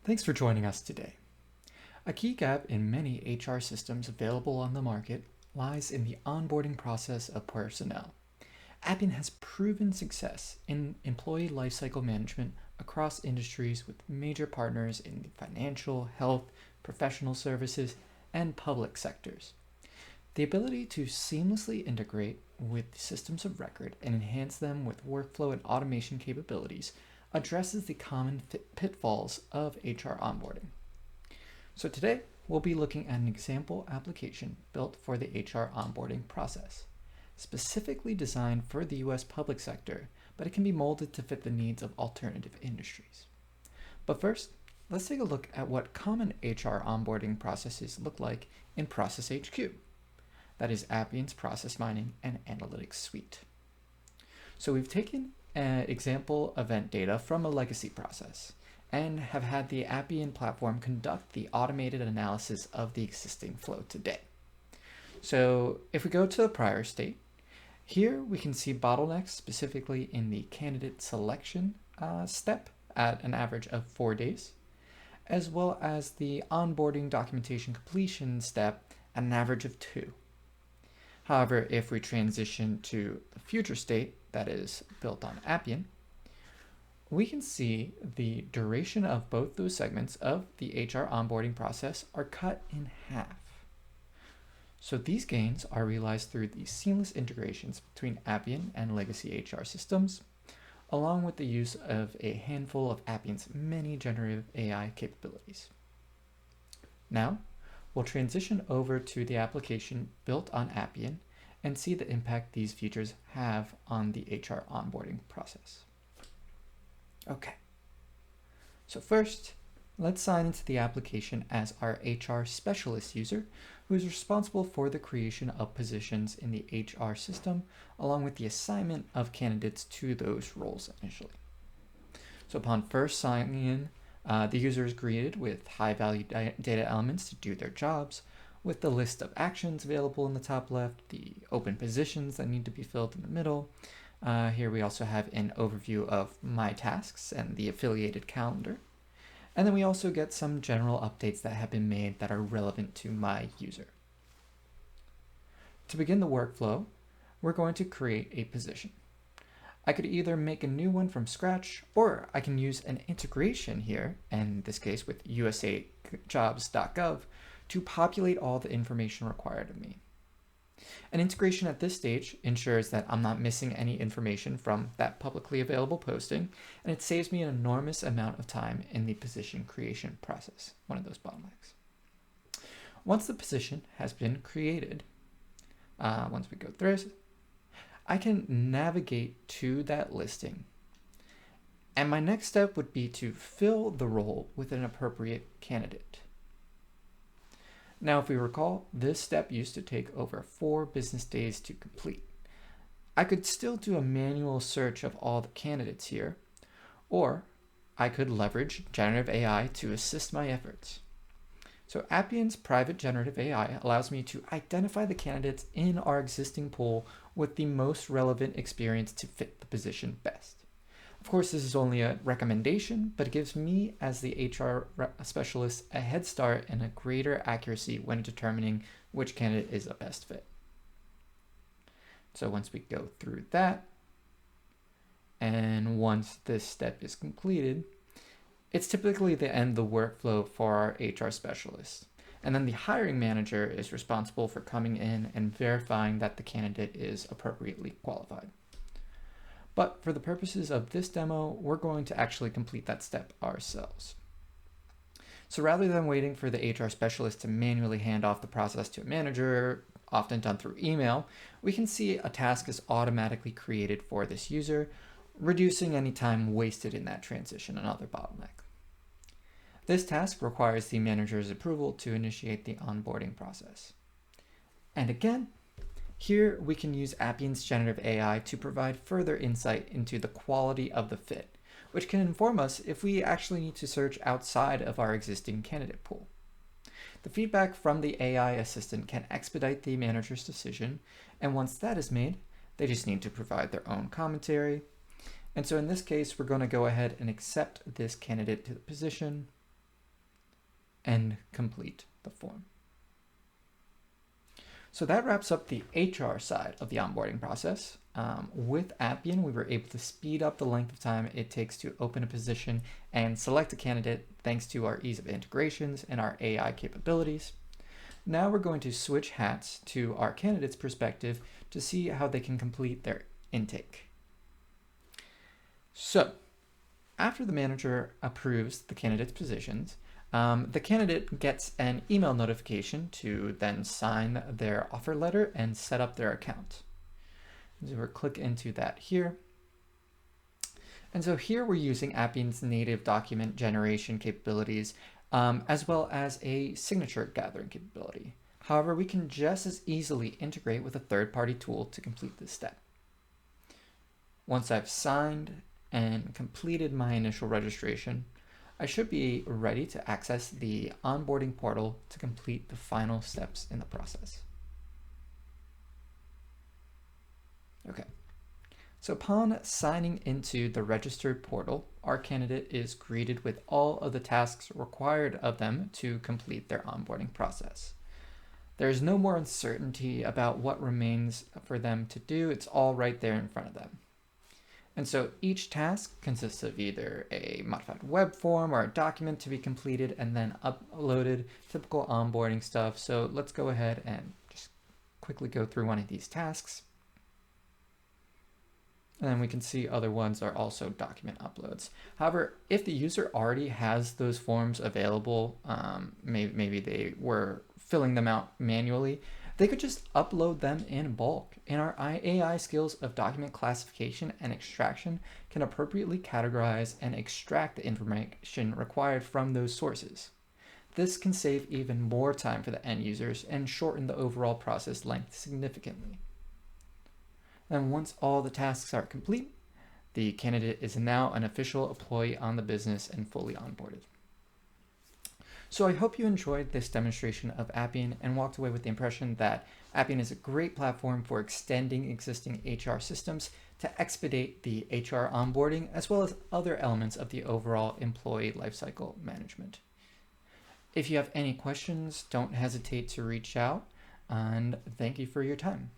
Thanks for joining us today. A key gap in many HR systems available on the market lies in the onboarding process of personnel. Appian has proven success in employee lifecycle management across industries with major partners in the financial, health, professional services, and public sectors. The ability to seamlessly integrate with systems of record and enhance them with workflow and automation capabilities addresses the common pitfalls of HR onboarding. So today, we'll be looking at an example application built for the HR onboarding process, specifically designed for the US public sector, but it can be molded to fit the needs of alternative industries. But first, let's take a look at what common HR onboarding processes look like in Process HQ. That is Appian's process mining and analytics suite. So we've taken an example event data from a legacy process and have had the Appian Platform conduct the automated analysis of the existing flow today. So if we go to the prior state, here we can see bottlenecks specifically in the candidate selection step at an average of 4 days, as well as the onboarding documentation completion step at an average of 2. However, if we transition to the future state that is built on Appian, we can see the duration of both those segments of the HR onboarding process are cut in half. So these gains are realized through the seamless integrations between Appian and legacy HR systems, along with the use of a handful of Appian's many generative AI capabilities. Now, we'll transition over to the application built on Appian and see the impact these features have on the HR onboarding process. Okay, so first, let's sign into the application as our HR specialist user, who is responsible for the creation of positions in the HR system, along with the assignment of candidates to those roles initially. So upon first signing in, the user is greeted with high-value data elements to do their jobs, with the list of actions available in the top left, the open positions that need to be filled in the middle. Here we also have an overview of my tasks and the affiliated calendar. And then we also get some general updates that have been made that are relevant to my user. To begin the workflow, we're going to create a position. I could either make a new one from scratch, or I can use an integration here, in this case with usajobs.gov, to populate all the information required of me. An integration at this stage ensures that I'm not missing any information from that publicly available posting, and it saves me an enormous amount of time in the position creation process, one of those bottlenecks. Once the position has been created, once we go through it, I can navigate to that listing. And my next step would be to fill the role with an appropriate candidate. Now, if we recall, this step used to take over 4 business days to complete. I could still do a manual search of all the candidates here, or I could leverage generative AI to assist my efforts. So Appian's private generative AI allows me to identify the candidates in our existing pool with the most relevant experience to fit the position best. Of course, this is only a recommendation, but it gives me as the HR specialist a head start and a greater accuracy when determining which candidate is a best fit. So once we go through that, and once this step is completed, it's typically the end of the workflow for our HR specialist. And then the hiring manager is responsible for coming in and verifying that the candidate is appropriately qualified. But for the purposes of this demo, we're going to actually complete that step ourselves. So rather than waiting for the HR specialist to manually hand off the process to a manager, often done through email, we can see a task is automatically created for this user, reducing any time wasted in that transition, another bottleneck. This task requires the manager's approval to initiate the onboarding process. And again, here we can use Appian's generative AI to provide further insight into the quality of the fit, which can inform us if we actually need to search outside of our existing candidate pool. The feedback from the AI assistant can expedite the manager's decision, and once that is made, they just need to provide their own commentary. And so in this case, we're going to go ahead and accept this candidate to the position. and complete the form. So that wraps up the HR side of the onboarding process. With Appian, we were able to speed up the length of time it takes to open a position and select a candidate thanks to our ease of integrations and our AI capabilities. Now we're going to switch hats to our candidate's perspective to see how they can complete their intake. So, after the manager approves the candidate's positions, the candidate gets an email notification to then sign their offer letter and set up their account. So we'll click into that here. And so here we're using Appian's native document generation capabilities, as well as a signature gathering capability. However, we can just as easily integrate with a third-party tool to complete this step. Once I've signed and completed my initial registration, I should be ready to access the onboarding portal to complete the final steps in the process. Okay, so upon signing into the registered portal, our candidate is greeted with all of the tasks required of them to complete their onboarding process. There's no more uncertainty about what remains for them to do. It's all right there in front of them. And so each task consists of either a modified web form or a document to be completed and then uploaded, typical onboarding stuff. So let's go ahead and just quickly go through one of these tasks. And then we can see other ones are also document uploads. However, if the user already has those forms available, maybe they were filling them out manually, they could just upload them in bulk. And our AI skills of document classification and extraction can appropriately categorize and extract the information required from those sources. This can save even more time for the end users and shorten the overall process length significantly. And once all the tasks are complete, the candidate is now an official employee on the business and fully onboarded. So I hope you enjoyed this demonstration of Appian and walked away with the impression that Appian is a great platform for extending existing HR systems to expedite the HR onboarding as well as other elements of the overall employee lifecycle management. If you have any questions, don't hesitate to reach out, and thank you for your time.